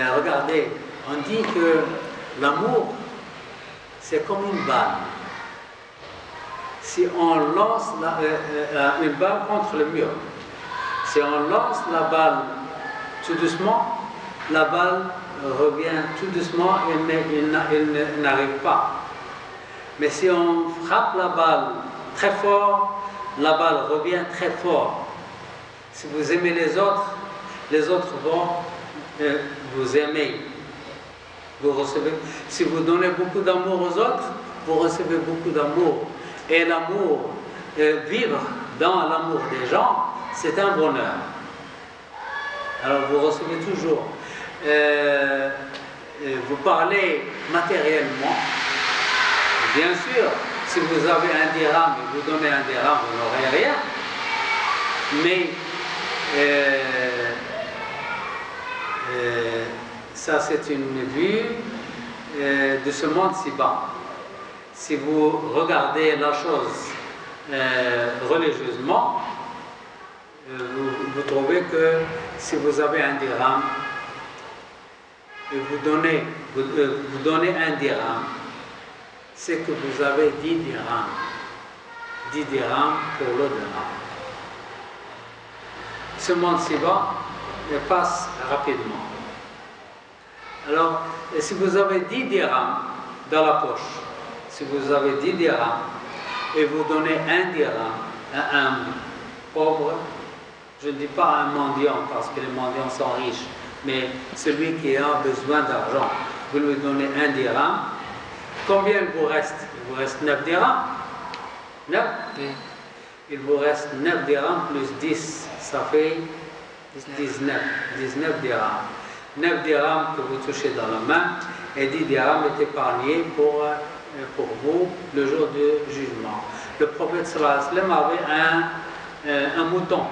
regardez, on dit que l'amour, c'est comme une balle. Si on lance une balle contre le mur, si on lance la balle tout doucement, la balle revient tout doucement et il n'arrive pas. Mais si on frappe la balle très fort, la balle revient très fort. Si vous aimez les autres vont vous aimer. Vous recevez. Si vous donnez beaucoup d'amour aux autres, vous recevez beaucoup d'amour. Et l'amour, vivre dans l'amour des gens, c'est un bonheur. Alors vous recevez toujours. Vous parlez matériellement. Bien sûr, si vous avez un dirham et vous donnez un dirham, vous n'aurez rien. Mais ça, c'est une vue de ce monde si bas. Si vous regardez la chose religieusement, vous trouvez que si vous avez un dirham et vous donnez un dirham, c'est que vous avez 10 dirhams. 10 dirhams pour le dirham. Ce monde si bas passe rapidement. Alors, si vous avez 10 dirhams dans la poche, si vous avez 10 dirhams et vous donnez un dirham à un pauvre, je ne dis pas un mendiant parce que les mendiants sont riches, mais celui qui a besoin d'argent, vous lui donnez un dirham, combien il vous reste? Il vous reste 9 dirhams? 9? Il vous reste 9 dirhams plus 10, ça fait 19 dirhams. 9 dirhams que vous touchez dans la main et 10 dirhams est épargné pour vous le jour du jugement. Le prophète sallallahu alayhi wa sallam avait un mouton.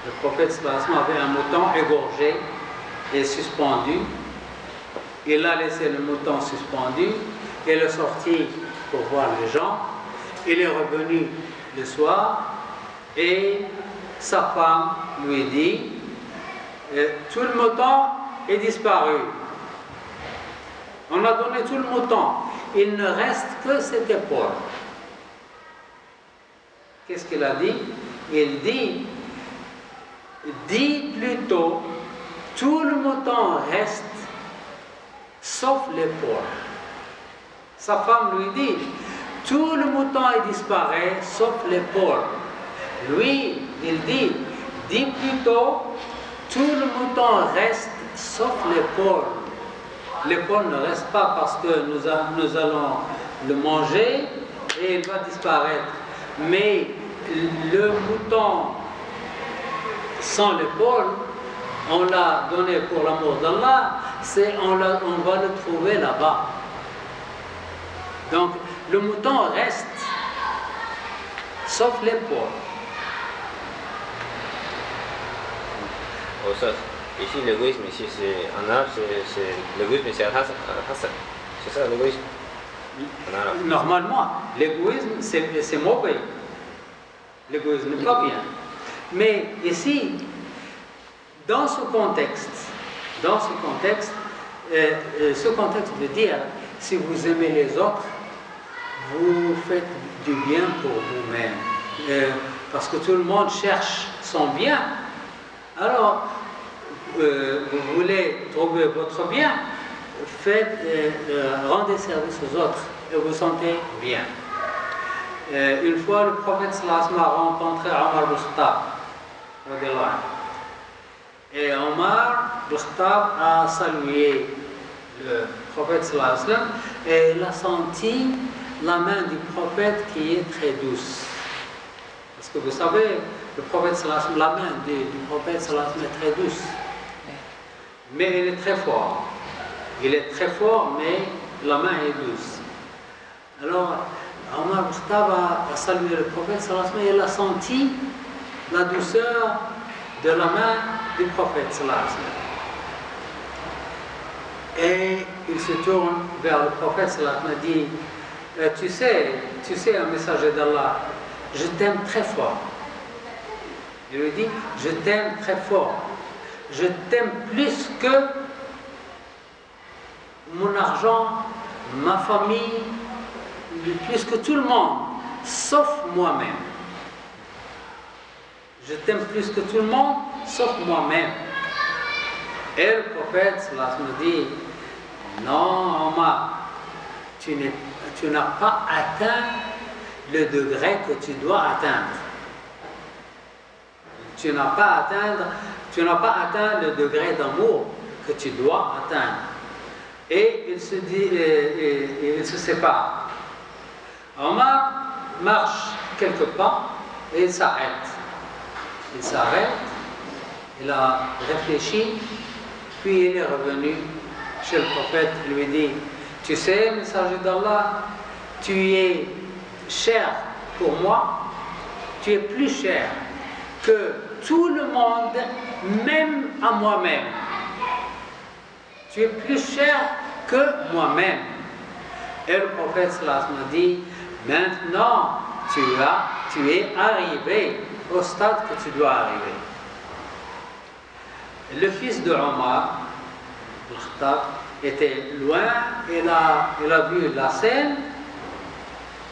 Le prophète sallallahu alayhi wa sallam avait un mouton égorgé et suspendu. Il a laissé le mouton suspendu, il est sorti pour voir les gens, il est revenu le soir et sa femme lui dit: tout le mouton est disparu. On a donné tout le mouton. Il ne reste que cette épaule. Qu'est-ce qu'il a dit? Il dit: dis plutôt, tout le mouton reste sauf l'épaule. Sa femme lui dit: tout le mouton disparaît sauf l'épaule. Lui, il dit: dis plutôt, tout le mouton reste sauf l'épaule. L'épaule ne reste pas parce que nous allons le manger et il va disparaître. Mais le mouton sans l'épaule, on l'a donné pour l'amour d'Allah, on va le trouver là-bas. Donc le mouton reste sauf l'épaule. Ici, l'égoïsme, ici, en arabe, l'égoïsme, c'est al-hasad. C'est ça, l'égoïsme en arabe. Normalement, l'égoïsme, c'est mauvais. L'égoïsme n'est pas bien. Mais ici, dans ce contexte veut dire, si vous aimez les autres, vous faites du bien pour vous-même. Parce que tout le monde cherche son bien. Alors, vous voulez trouver votre bien, rendez service aux autres et vous sentez bien. Une fois, le prophète sallallahu alayhi wa sallam a rencontré Omar ibn Khattab. Et Omar ibn Khattab a salué le prophète sallallahu alayhi wa sallam et il a senti la main du prophète qui est très douce. Parce que vous savez, le prophète sallallahu alayhi wa sallam, la main du prophète sallallahu alayhi wa sallam est très douce. Mais il est très fort. Il est très fort, mais la main est douce. Alors, Omar ibn Khattab a salué le prophète sallallahu alayhi wa sallam et il a senti la douceur de la main du prophète sallallahu alayhi wa sallam. Et il se tourne vers le prophète sallallahu alayhi wa sallam et dit: tu sais, un messager d'Allah, je t'aime très fort. Il lui dit: je t'aime très fort. je t'aime plus que mon argent, ma famille, plus que tout le monde, sauf moi-même. Je t'aime plus que tout le monde, sauf moi-même. Et le prophète me dit, non, Omar, tu n'as pas atteint le degré que tu dois atteindre. Tu n'as pas atteint le degré d'amour que tu dois atteindre. Et il se sépare. Omar marche quelques pas et il s'arrête. Il s'arrête, il a réfléchi, puis il est revenu chez le prophète et lui dit, tu sais, messager d'Allah, tu es cher pour moi, tu es plus cher que tout le monde, même à moi-même. Tu es plus cher que moi-même. Et le prophète me dit, maintenant tu es arrivé au stade que tu dois arriver. Le fils de Omar, était loin, il a vu la scène,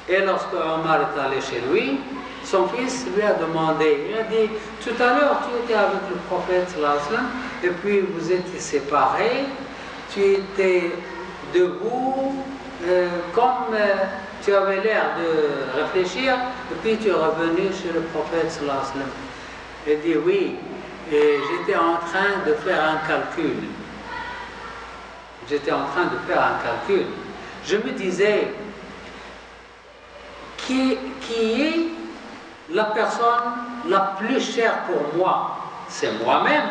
et lorsque Omar est allé chez lui, son fils lui a demandé, il a dit, tout à l'heure tu étais avec le prophète et puis vous étiez séparés, tu étais debout, comme tu avais l'air de réfléchir, et puis tu es revenu chez le prophète. Il dit oui, et j'étais en train de faire un calcul. Je me disais, qui est la personne la plus chère pour moi? C'est moi-même.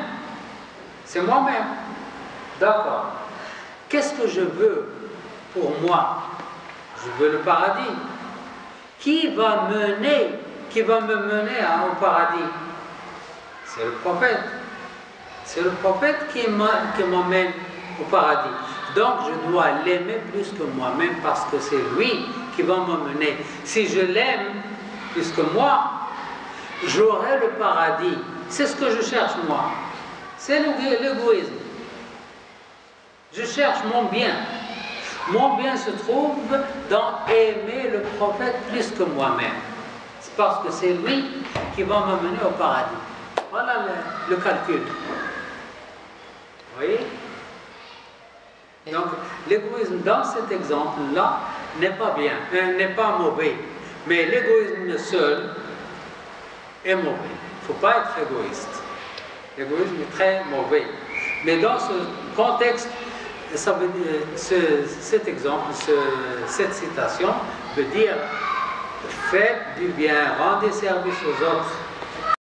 C'est moi-même. D'accord. Qu'est-ce que je veux pour moi? Je veux le paradis. Qui va me mener au paradis? C'est le prophète. C'est le prophète qui m'emmène au paradis. Donc je dois l'aimer plus que moi-même parce que c'est lui qui va m'emmener. Si je l'aime plus que moi, j'aurai le paradis. C'est ce que je cherche moi. C'est l'égoïsme. Je cherche mon bien. Mon bien se trouve dans aimer le prophète plus que moi-même. C'est parce que c'est lui qui va m'emmener au paradis. Voilà le calcul. Vous voyez? Donc l'égoïsme dans cet exemple-là n'est pas bien, n'est pas mauvais. Mais l'égoïsme seul est mauvais. Il ne faut pas être égoïste. L'égoïsme est très mauvais. Mais dans ce contexte, ça veut dire, cet exemple, cette citation veut dire faites du bien, rendez service aux autres.